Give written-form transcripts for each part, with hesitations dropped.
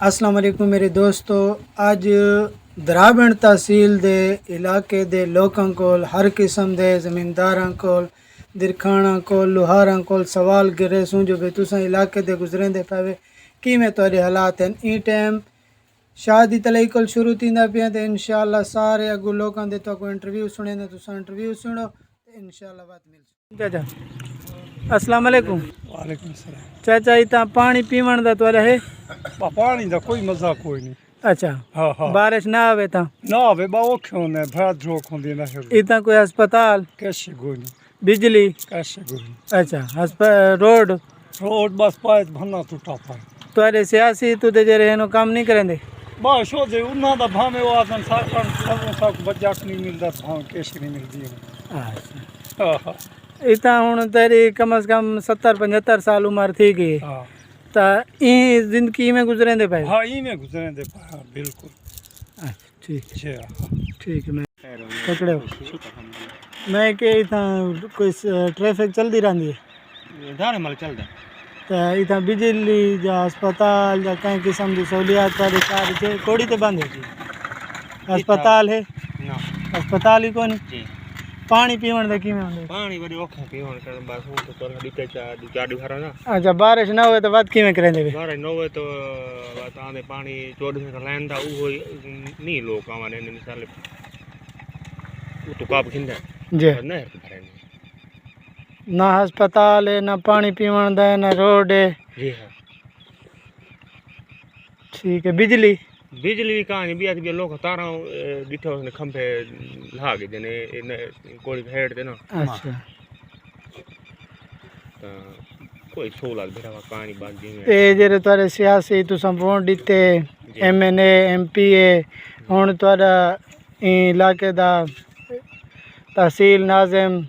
السلام علیکم میرے دوستو. اج درابن تحصیل دے علاقے دے لوکاں کول ہر قسم دے زمینداراں کول درکھاڑاں کول لوہاراں کول سوال گرے سوں جو بھی تساں علاقے دے گزریں دے پاوے کیویں تہاڈے حالات ہیں. ای ٹائم شادی تلائی کول شروع تیندا پیا تے انشاءاللہ سارے اگو لوکاں دے تو کو انٹرویو سنے تے تساں انٹرویو سنو تے انشاءاللہ بات مل. چاچا السلام علیکم. وعلیکم السلام. چاچا اتنا پانی پیون دا تو ہے پانی دا کوئی مزہ کوئی نہیں. اچھا ہاں ہاں بارش نہ آوے تا نہ آوے با اوکھے ہوندے بڑا دروک ہوندی نہ ہے اتنا کوئی ہسپتال کیسے کوئی نہیں بجلی کیسے کوئی نہیں. اچھا روڈ روڈ بس پائے بھنا ٹوٹا پائے تھوڑے سیاسی تو دے جے رہے کام نہیں کریں دے بس ہو جائے انہاں دا بھاویں وہ آدن سرکار سبوں سب بجٹ نہیں ملدا بھاویں کیسے نہیں ملدی. اچھا ہاں ہاں اتنا ہوں تیری کم از کم 70-75 سال عمر تھی گئی ہاں تا این زندگی میں گزریں دے پائے. ہاں ای میں گزریں دے پائے بالکل. اچھا ٹھیک جی ہاں ٹھیک ہے. میں پکڑے ہو میں کہ اتنا کوئی ٹریفک چلتی رہتی ہے دانے مل چلتا تو اتنا بجلی یا ہسپتال یا کئی قسم کی سہولیات والے سارے کوڑی تے بند ہے. ہسپتال ہے نا ہسپتال ہی کون جی پانی پیون دا کیویں ہوندے. پانی بڑی اوکھا پیون کر بس ہوں تو پر ڈٹے چار گھر نا. اچھا بارش نہ ہوئے تو بات کیویں کریں دے بارے نو تو بات آندے پانی 24 گھنٹہ لائن دا وہ نہیں لوگ آوان نے مثال وہ تو کاپ کھندا جی نہر کے بھرے نہ ہسپتال ہے نہ پانی پیون دا ہے نہ روڈ ہے. جی ہاں ٹھیک ہے. بجلی بجلی کہانی بھی لوگ تاراں ڈٹھو نے کھمبے لا کے جنے کوڑی ہیڈ دے نا. اچھا تا کوئی سہولت بھرا پانی بند جی اے جڑے تھوڑے سیاسی تساں ووٹ دیتے M N A M P A ہن تھوڑا علاقے دا تحصیل ناظم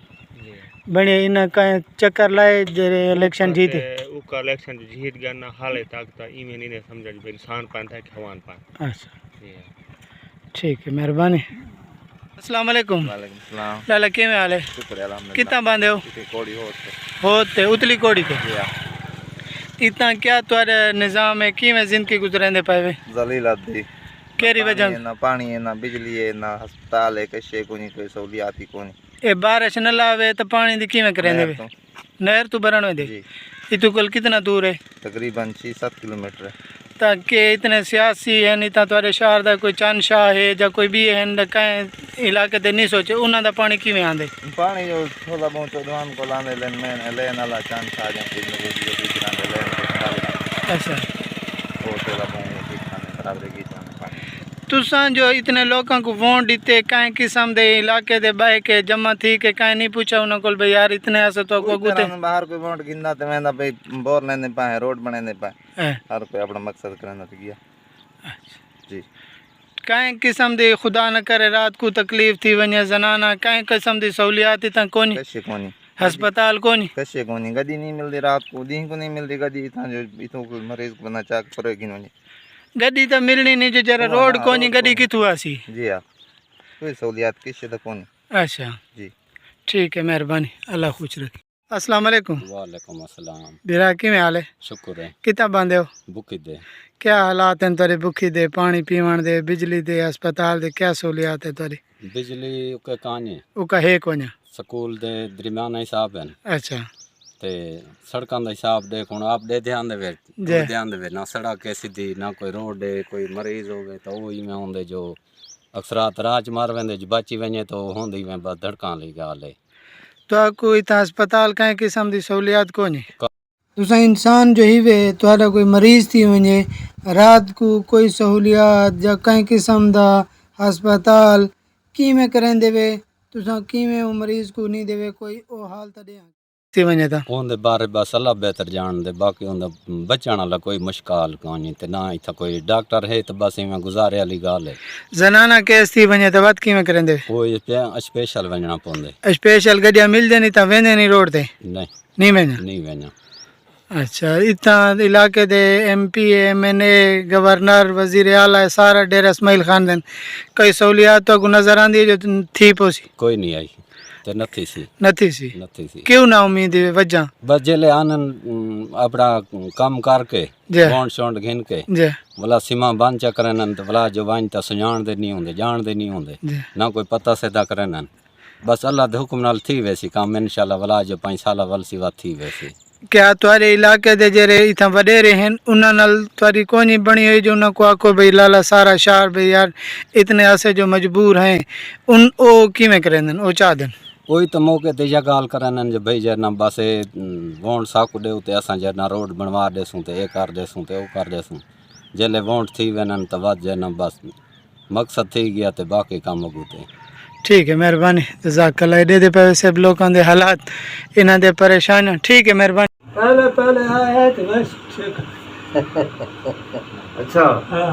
بنے انہاں کا چکر لائے جڑے الیکشن جیتے او کا الیکشن جیت گیا نا حالے تک تا ای میں نہیں سمجھ بھی انسان پان تھا کہ ہوان پان. اچھا ٹھیک ہے مہربانی. السلام علیکم. وعلیکم السلام. لالا کیویں حال ہے؟ شکر الحمدللہ. کتنا باندھے ہو؟ کوڑی ہوتے ہوتے اتلی کوڑی تے جی ہاں اتنا کیا تھوڑا نظام ہے کیویں زندگی گزریں دے پائے ذلیلت دی کیری وجہ نہ پانی ہے نہ بجلی ہے نہ ہسپتال ہے کشے کو نہیں کوئی سہولیات ہی کو نہیں. اے بارش نہ لاوے تو پانی دی کیویں کریں دے نہر تو نہر تو بھرن دے جی اتو کل کتنا دور ہے تقریباً 6-7 کلومیٹر ہے. تاکہ اتنے سیاسی ہیں نہیں تا تھوڑے شہر دا کوئی چند شاہ ہے یا کوئی بھی ہے کہیں علاقے تے نہیں سوچے انہاں دا پانی کیویں آندے. پانی جو تھوڑا بہت دوان کو لانے لین میں لین والا چانس آ جائیں کچھ نہ کچھ جو بھی گرانے لین اچھا وہ تھوڑا بہت کھانے برابر کی جانے پانی. تساں جو اتنے لوگوں کو ووٹ دیتے کہیں قسم دے علاقے دے بہ کے جمع تھی کہ کہیں نہیں پوچھا انہوں کو بھئی یار اتنے ایسے تو کو گتے باہر کوئی ووٹ گندا تے میں بھئی بور لینے پائے روڈ بنے پائے ہر کوئی اپنا مقصد کرنا تو گیا. جی کہیں قسم دی خدا نہ کرے رات کو تکلیف تھی ونجے زنانہ کہیں قسم دی سہولیات اتنا کونی کشے کونی ہسپتال کونی کشے کونی گڈی نہیں ملتی رات کو دن کو نہیں ملتی گڈی اتنا جو اتوں کو مریض کو بنا چاک پرے گنونی گڈی تو ملنی نہیں جو جرا روڈ کونی گڈی کتھوں آسی. جی ہاں کوئی سہولیات کشے تو کونی. اچھا جی ٹھیک ہے مہربانی اللہ خوش رکھے. السلام علیکم. وعلیکم السلام. بیرا کیویں حال ہے؟ شکر ہے. کتنا باندھے ہو؟ بکی دے کیا حالات ہیں تھوڑے بکھی دے پانی پیون دے بجلی دے ہسپتال دے کیا سہولیات ہے تھوڑی؟ بجلی کے کانے او کا ہے کون سکول دے درمیانہ حساب ہیں. اچھا تے سڑکاں دا حساب دیکھ ہن آپ دے دھیان دے دھیان دے نہ سڑک ہے سیدھی نہ کوئی روڈ ہے کوئی مریض ہوگے تو وہی میں ہوندے جو اکثرات راج مار ویندے جو بچی ونجے تو ہوندی میں بس دھڑکاں لی گال ہے. تو کوئی تا ہسپتال کہیں قسم دی سہولیات کو نہیں تساں انسان جو ہی وے تھوڑا کوئی مریض تھی ونجے رات کو کوئی سہولیات یا کہیں قسم دا ہسپتال کیویں کریں دے وے تساں کیویں مریض کو نہیں دے وے کوئی او حال تا دے تھی ونجے تا اون دے بارے بس اللہ بہتر جان دے باقی اون دا بچن والا کوئی مشکل کانی تے نہ ایتھا کوئی ڈاکٹر ہے تے بس ایویں گزارے والی گال ہے. زنانہ کیس تھی ونجے تے بات کیویں کریں دے کوئی اسپیشل ونجنا پوندے اسپیشل گڈیاں مل دے نہیں تا ویندے نہیں روڈ تے نہیں ویندے نہیں وینا. اچھا اتنا علاقے دے ایم پی ایم این اے گورنر وزیر اعلیٰ سارا ڈیرا اسماعیل خان دن کوئی سہولیات تو کو نظر آندی جو تھی پوسی کوئی نہیں آئی. تے نتھی سی نتھی سی نتھی سی کیوں نہ امید وجہ بس جلے آنن اپنا کام کر کے جی بونڈ شونڈ گھن کے جی بلا سیما بند چا کرنن تو بلا جو وائن تا سجان دے نہیں ہوندے جان دے نہیں ہوندے جی نہ کوئی پتہ سیدھا کرنن بس اللہ دے حکم نال تھی ویسی کام انشاءاللہ بلا جو 5 سالہ ول سیوا تھی ویسی کیا تھوڑے علاقے دے جڑے اتنا وڈیرے ہیں انہاں نال تھوڑی کوئی نہیں بنی ہوئی جو انہاں کو آکو بھئی لالا سارا شہر بھئی یار اتنے ایسے جو مجبور ہیں ان او کیویں کرندن او چاہ دن کوئی تو موقع تے یہ گال کرنن جو بھئی جرنا بس وونٹ ساکو دے تے اساں جرنا روڈ بنوا دے سوں تے اے کر دے سوں تے او کر دے سوں جلے وونٹ تھی ونن تو ود جرنا بس مقصد تھی گیا تے باقی کام اگو تے ٹھیک ہے مہربانی جزاک اللہ ایڈے دے پہ سب لوگوں دے حالات انہاں دے پریشان ٹھیک ہے مہربانی پہلے آئے تو بس ٹھیک اچھا ہاں